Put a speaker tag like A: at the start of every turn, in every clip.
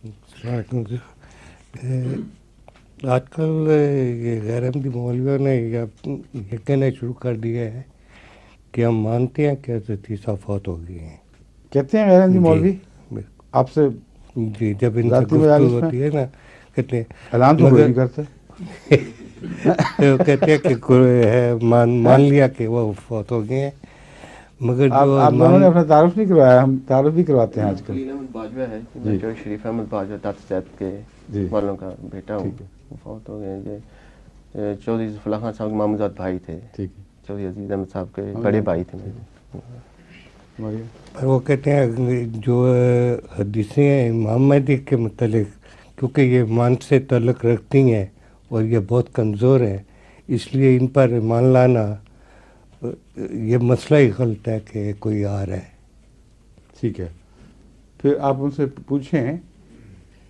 A: السلام علیکم جی۔ آج کل یہ غیر احمدی مولویوں نے یہ کہنا شروع کر دیا ہے کہ ہم مانتے ہیں کہ حضرت عیسیٰ فوت ہو گئے ہیں۔
B: کہتے ہیں غیر احمدی
A: جی
B: مولوی
A: بالکل
B: آپ سے
A: جی، جب ان سے
B: ذاتی
A: گفتگو
B: مجالس میں
A: ہوتی ہے نا کہتے ہیں
B: اعلان تو کوئی
A: مگر
B: نہیں کرتے
A: وہ کہتے ہیں کہ کوئی ہے
B: ہیں؟
A: مان لیا کہ وہ فوت ہو گئے ہیں، مگر جو
B: آپ دونوں نے اپنا تعارف نہیں کروایا، ہم تعارف بھی کرواتے ہیں آج کل۔
C: کلین احمد باجوہ ہے
B: جی
C: بیٹا شریف احمد باجوہ دت زید کے
B: جی
C: والوں کا بیٹا ہوں،
B: ٹھیک ہے
C: وہ فوت ہو گئے ہیں۔ یہ چودھری ظفر اللہ خان صاحب کے ماموزاد بھائی تھے،
B: ٹھیک ہے
C: چودھری عزیز احمد صاحب کے
B: ہم
C: بڑے
B: جانتے
C: بھائی
B: ہیں،
C: تھے
B: ٹھیک ہے
C: میرے۔
B: سمجھ
A: پر وہ کہتے ہیں جو حدیثیں ہیں امام مہدی کے متعلق، کیونکہ یہ ایمان سے تعلق رکھتی ہیں اور یہ بہت کمزور ہیں، اس لیے ان پر ایمان لانا یہ مسئلہ ہی غلط ہے کہ کوئی آ رہا ہے۔
B: ٹھیک ہے۔ پھر آپ ان سے پوچھیں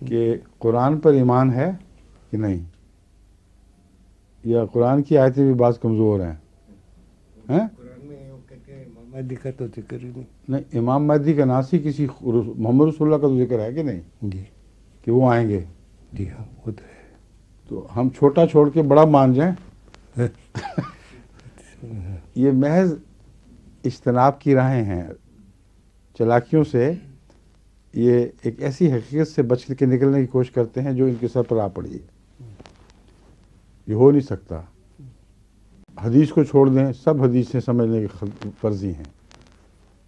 B: کہ قرآن پر ایمان ہے کہ نہیں، یا قرآن کی آیتیں بھی بعض کمزور ہیں؟
A: قرآن میں وہ کہتے ہیں امام مہدی کا تو ذکر ہی
B: نہیں، امام مہدی کا ناسی کسی محمد رسول اللہ کا تو ذکر ہے کہ نہیں
A: جی
B: کہ وہ آئیں گے؟
A: جی ہاں وہ تو ہے۔
B: تو ہم چھوٹا چھوڑ کے بڑا مان جائیں؟ یہ محض اجتناب کی راہیں ہیں، چلاکیوں سے یہ ایک ایسی حقیقت سے بچ کے نکلنے کی کوشش کرتے ہیں جو ان کے سر پر آ پڑی ہے۔ یہ ہو نہیں سکتا۔ حدیث کو چھوڑ دیں، سب حدیثیں سمجھنے کی فرضی ہیں۔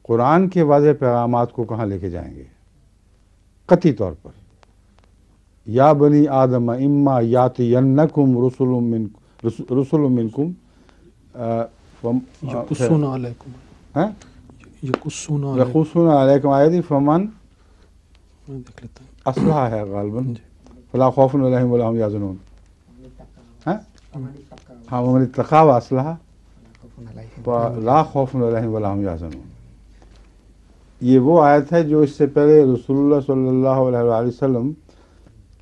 B: قرآن کے واضح پیغامات کو کہاں لے کے جائیں گے؟ قطعی طور پر یا بنی آدم اما یاتینکم رسل منکم
D: یقصون علیکم یقصون علیکم
B: یقصون علیکم آیاتی فمن
D: میں دیکھ لیتا ہوں۔
B: اصلحہ ہے غالباً فلا خوف علیہم ولا هم یحزنون۔ ہاں ومن اتقی واصلح فلا خوف علیہم ولا هم یحزنون۔ یہ وہ آیت ہے جو اس سے پہلے رسول اللہ صلی اللہ علیہ وآلہ وسلم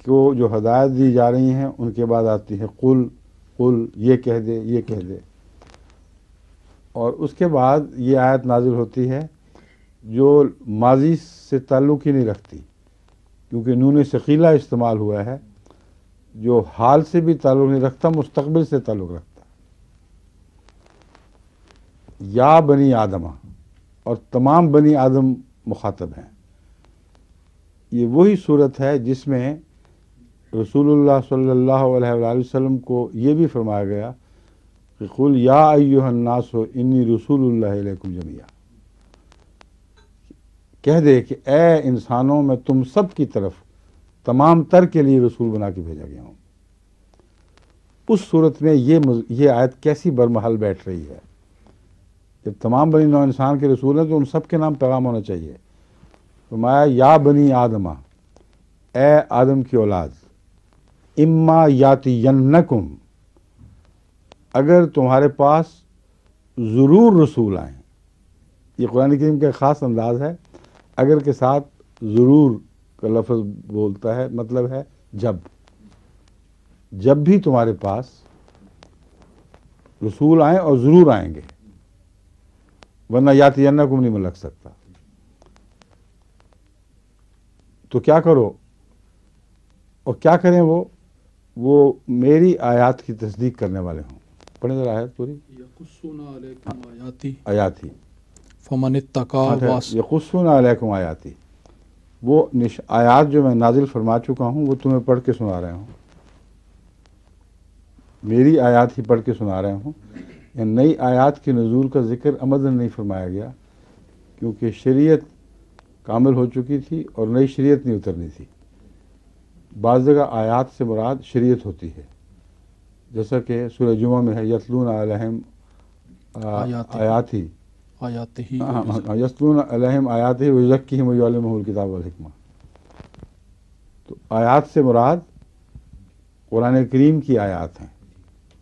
B: کو جو ہدایت دی جا رہی ہیں ان کے بعد آتی ہے قل قل، یہ کہہ دے یہ کہہ دے، اور اس کے بعد یہ آیت نازل ہوتی ہے جو ماضی سے تعلق ہی نہیں رکھتی، کیونکہ نون ثقیلہ استعمال ہوا ہے جو حال سے بھی تعلق نہیں رکھتا، مستقبل سے تعلق رکھتا ہے۔ یا بنی آدمہ، اور تمام بنی آدم مخاطب ہیں۔ یہ وہی صورت ہے جس میں رسول اللہ صلی اللہ علیہ وآلہ وسلم کو یہ بھی فرمایا گیا کہ قل یا ایھا الناس انی رسول اللہ علیکم جمیعا، کہہ دے کہ اے انسانوں میں تم سب کی طرف تمام تر کے لیے رسول بنا کے بھیجا گیا ہوں۔ اس صورت میں یہ آیت کیسی برمحل بیٹھ رہی ہے؟ جب تمام بنی نوع انسان کے رسول ہیں تو ان سب کے نام پیغام ہونا چاہیے۔ فرمایا یا بنی آدمہ، اے آدم کی اولاد، اما یاتینکم، اگر تمہارے پاس ضرور رسول آئیں۔ یہ قرآن کریم کا ایک خاص انداز ہے، اگر کے ساتھ ضرور کا لفظ بولتا ہے، مطلب ہے جب بھی تمہارے پاس رسول آئیں، اور ضرور آئیں گے، ورنہ یاتینکم نہیں میں لگ سکتا۔ تو کیا کرو، اور کیا کریں؟ وہ میری آیات کی تصدیق کرنے والے ہوں۔ پڑھیں ذرا آیت پوری۔
D: یقصون علیکم آیاتی
B: آیاتی
D: فمن اتقی
B: یقصون علیکم آیاتی، وہ آیات جو میں نازل فرما چکا ہوں وہ تمہیں پڑھ کے سنا رہے ہوں، میری آیات ہی پڑھ کے سنا رہے ہوں۔ یا نئی آیات کے نزول کا ذکر عمدن نہیں فرمایا گیا، کیونکہ شریعت کامل ہو چکی تھی اور نئی شریعت نہیں اترنی تھی۔ بعض جگہ آیات سے مراد شریعت ہوتی ہے، جیسا کہ سورہ جمعہ میں ہے یتلون علیہم آیاتی یتلون علیہم آیاتی ویزکیہم ویعلمہم الکتاب والحکمہ۔ تو آیات سے مراد قرآن کریم کی آیات ہیں،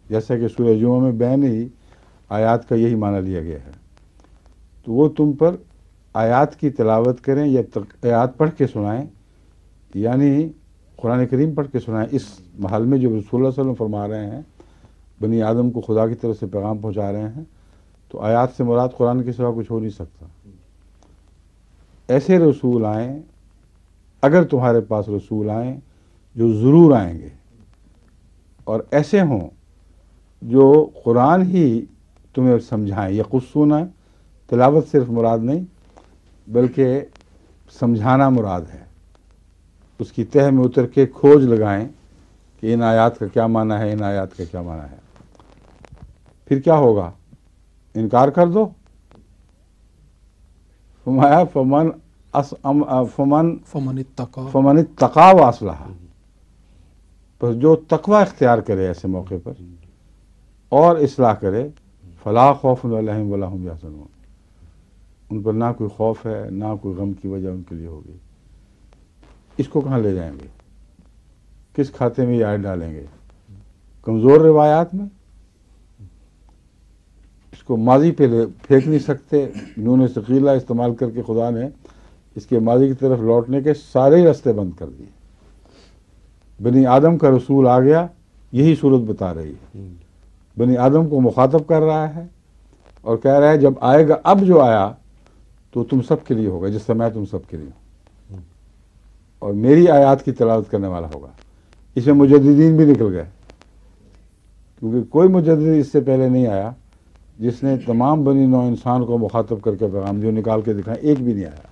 B: جیسا کہ سورہ جمعہ میں بین ہی آیات کا یہی معنی لیا گیا ہے۔ تو وہ تم پر آیات کی تلاوت کریں یا آیات پڑھ کے سنائیں، یعنی قرآن کریم پڑھ کے سنائیں۔ اس محل میں جو رسول اللہ صلی اللہ علیہ وسلم فرما رہے ہیں بنی آدم کو خدا کی طرف سے پیغام پہنچا رہے ہیں، تو آیات سے مراد قرآن کے سوا کچھ ہو نہیں سکتا۔ ایسے رسول آئیں اگر تمہارے پاس رسول آئیں جو ضرور آئیں گے اور ایسے ہوں جو قرآن ہی تمہیں سمجھائیں. یقصون تلاوت صرف مراد نہیں بلکہ سمجھانا مراد ہے. اس کی تہ میں اتر کے کھوج لگائیں کہ ان آیات کا کیا معنی ہے, ان آیات کا کیا معنی ہے. پھر کیا ہوگا؟ انکار کر دو. فرمایا فمن اتقا واصلح. بس جو تقوی اختیار کرے ایسے موقع پر اور اصلاح کرے فلا خوف علیہم ولا هم یحزنون. ان پر نہ کوئی خوف ہے نہ کوئی غم کی وجہ ان کے لیے ہوگی. اس کو کہاں لے جائیں گے؟ کس کھاتے میں یہ آیت ڈالیں گے؟ کمزور روایات میں. اس کو ماضی پہ پھینک نہیں سکتے. نون ثقیلہ استعمال کر کے خدا نے اس کے ماضی کی طرف لوٹنے کے سارے راستے بند کر دیے. بنی آدم کا رسول آ گیا, یہی صورت بتا رہی ہے. بنی آدم کو مخاطب کر رہا ہے اور کہہ رہا ہے جب آئے گا, اب جو آیا تو تم سب کے لیے ہوگا جس سے میں تم سب کے لیے ہوں, اور میری آیات کی تلاوت کرنے والا ہوگا. اس میں مجددین بھی نکل گئے, کیونکہ کوئی مجدد اس سے پہلے نہیں آیا جس نے تمام بنی نوع انسان کو مخاطب کر کے پیغام جو نکال کے دکھائیں, ایک بھی نہیں آیا.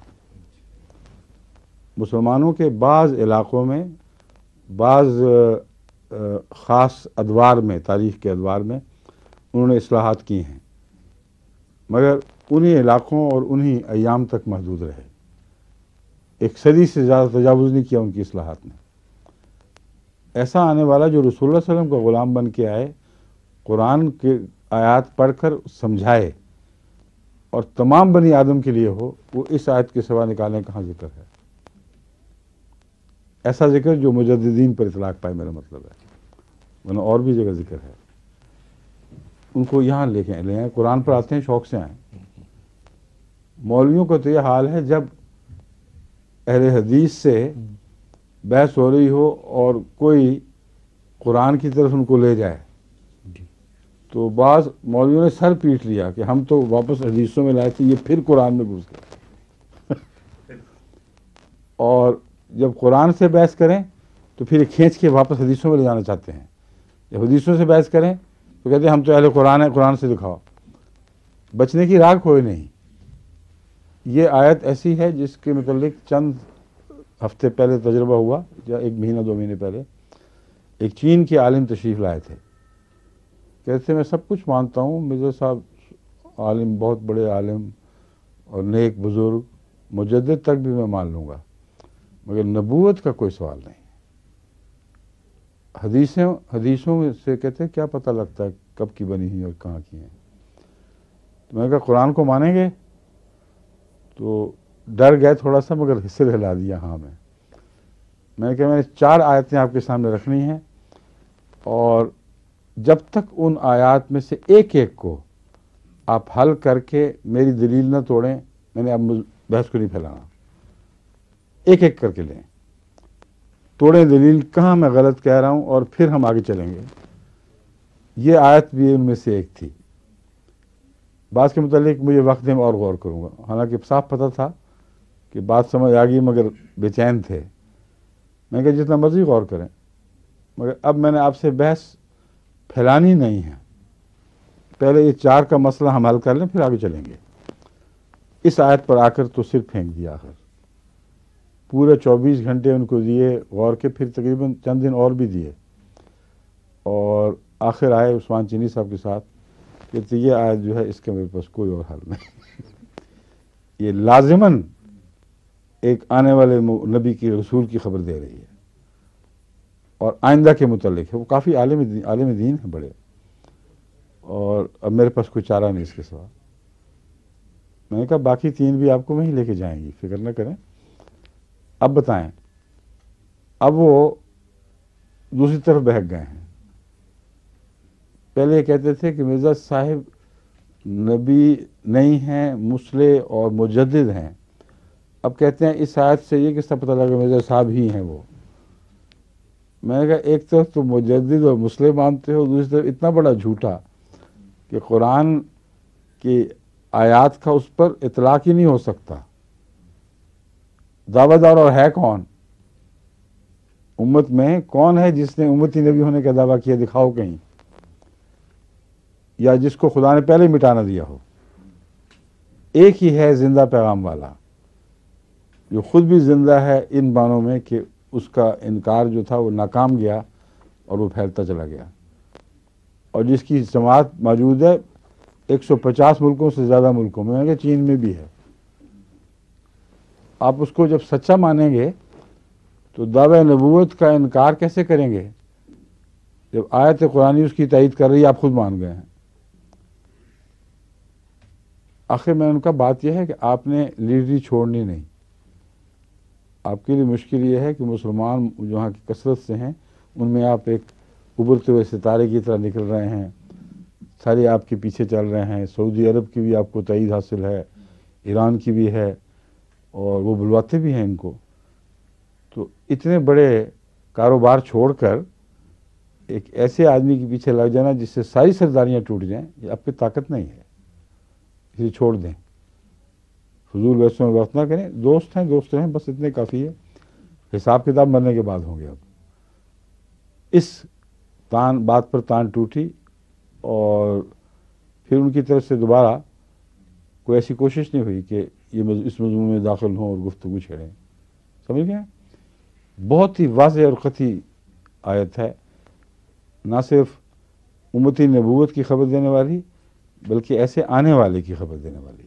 B: مسلمانوں کے بعض علاقوں میں بعض خاص ادوار میں, تاریخ کے ادوار میں انہوں نے اصلاحات کی ہیں, مگر انہی علاقوں اور انہی ایام تک محدود رہے. ایک صدی سے زیادہ تجاوز نہیں کیا ان کی اصلاحات نے. ایسا آنے والا جو رسول اللہ صلی اللہ علیہ وسلم کا غلام بن کے آئے, قرآن کے آیات پڑھ کر سمجھائے اور تمام بنی آدم کے لیے ہو, وہ اس آیت کے سوا نکالنے کہاں ذکر ہے؟ ایسا ذکر جو مجددین پر اطلاق پائے, میرا مطلب ہے, ورنہ اور بھی جگہ ذکر ہے. ان کو یہاں لے آئیں, قرآن پر آتے ہیں شوق سے آئیں. مولویوں کا تو یہ حال ہے جب اہل حدیث سے بحث ہو رہی ہو اور کوئی قرآن کی طرف ان کو لے جائے تو بعض مولویوں نے سر پیٹ لیا کہ ہم تو واپس حدیثوں میں لائے تھے, یہ پھر قرآن میں گھس گئے. اور جب قرآن سے بحث کریں تو پھر کھینچ کے واپس حدیثوں میں لے جانا چاہتے ہیں. جب حدیثوں سے بحث کریں تو کہتے ہیں ہم تو اہل قرآن ہیں, قرآن سے دکھاؤ. بچنے کی راہ کوئی نہیں. یہ آیت ایسی ہے جس کے متعلق چند ہفتے پہلے تجربہ ہوا, یا ایک مہینہ 2 مہینے پہلے. ایک چین کے عالم تشریف لائے تھے. کہتے میں سب کچھ مانتا ہوں, مرزا صاحب عالم, بہت بڑے عالم اور نیک بزرگ, مجدد تک بھی میں مان لوں گا, مگر نبوت کا کوئی سوال نہیں. حدیثوں سے کہتے ہیں کیا پتہ لگتا ہے کب کی بنی ہیں اور کہاں کی ہیں. تو میں نے کہا قرآن کو مانیں گے؟ تو ڈر گئے تھوڑا سا, مگر سر ہلا دیا ہاں. میں نے کہا میں نے 4 آیتیں آپ کے سامنے رکھنی ہیں, اور جب تک ان آیات میں سے ایک ایک کو آپ حل کر کے میری دلیل نہ توڑیں, میں نے اب بحث کو نہیں پھیلانا. ایک ایک کر کے لیں, توڑیں دلیل, کہاں میں غلط کہہ رہا ہوں, اور پھر ہم آگے چلیں گے. یہ آیت بھی ان میں سے ایک تھی. بعض کے متعلق مجھے وقت دیں اور غور کروں گا, حالانکہ صاف پتہ تھا کہ بات سمجھ آ گئی مگر بے چین تھے. میں کہا جتنا مرضی غور کریں, مگر اب میں نے آپ سے بحث پھیلانی نہیں ہے. پہلے یہ 4 کا مسئلہ ہم حل کر لیں, پھر آگے چلیں گے. اس آیت پر آ کر تو صرف پھینک دیا. آخر پورے 24 گھنٹے ان کو دیے غور کے, پھر تقریباً چند دن اور بھی دیے, اور آخر آئے عثمان چینی صاحب کے ساتھ کہ یہ آیت جو ہے اس کے میرے پاس کوئی اور حل نہیں. یہ لازماً ایک آنے والے نبی کی رسول کی خبر دے رہی ہے, اور آئندہ کے متعلق ہے. وہ کافی عالم دین ہیں بڑے, اور اب میرے پاس کوئی چارہ نہیں اس کے سوا. میں نے کہا باقی 3 بھی آپ کو وہیں لے کے جائیں گی, فکر نہ کریں. اب بتائیں. اب وہ دوسری طرف بہک گئے ہیں. پہلے یہ کہتے تھے کہ مرزا صاحب نبی نہیں ہیں, مسلح اور مجدد ہیں. اب کہتے ہیں اس آیت سے یہ کس طرح پتہ لگا مرزا صاحب ہی ہیں وہ. میں نے کہا ایک طرف تو مجدد اور مسلح مانتے ہو, دوسری طرف اتنا بڑا جھوٹا کہ قرآن کی آیات کا اس پر اطلاق ہی نہیں ہو سکتا. دعویٰ دار اور ہے کون؟ امت میں کون ہے جس نے امتی نبی ہونے کا دعویٰ کیا؟ دکھاؤ کہیں، یا جس کو خدا نے پہلے مٹانا دیا ہو۔ ایک ہی ہے زندہ پیغام والا، جو خود بھی زندہ ہے ان معنوں میں کہ اس کا انکار جو تھا وہ ناکام گیا اور وہ پھیلتا چلا گیا، اور جس کی جماعت موجود ہے 150 ملکوں سے زیادہ ملکوں میں، کہ چین میں بھی ہے۔ آپ اس کو جب سچا مانیں گے تو دعوی نبوت کا انکار کیسے کریں گے جب آیت قرآنی اس کی تائید کر رہی ہے، آپ خود مان گئے ہیں۔ آخر میں ان کا بات یہ ہے کہ آپ نے لیڈری چھوڑنی نہیں۔ آپ کے لیے مشکل یہ ہے کہ مسلمان جہاں کی کثرت سے ہیں ان میں آپ ایک ابھرتے ہوئے ستارے کی طرح نکل رہے ہیں، سارے آپ کے پیچھے چل رہے ہیں۔ سعودی عرب کی بھی آپ کو تائید حاصل ہے، ایران کی بھی ہے، اور وہ بلواتے بھی ہیں ان کو۔ تو اتنے بڑے کاروبار چھوڑ کر ایک ایسے آدمی کے پیچھے لگ جانا جس سے ساری سرداریاں ٹوٹ جائیں، یہ آپ کی طاقت نہیں ہے، اسے چھوڑ دیں۔ فضول بحثوں میں وقت نہ کریں، دوست ہیں دوست رہیں، بس اتنے کافی ہے۔ حساب کتاب مرنے کے بعد ہوں گے۔ اب اس بات پر تان ٹوٹی، اور پھر ان کی طرف سے دوبارہ کوئی ایسی کوشش نہیں ہوئی کہ یہ اس مضمون میں داخل ہوں اور گفتگو چھیڑیں۔ سمجھ گئے؟ بہت ہی واضح اور قطعی آیت ہے، نہ صرف امتی نبوت کی خبر دینے والی بلکہ ایسے آنے والے کی خبر دینے والی۔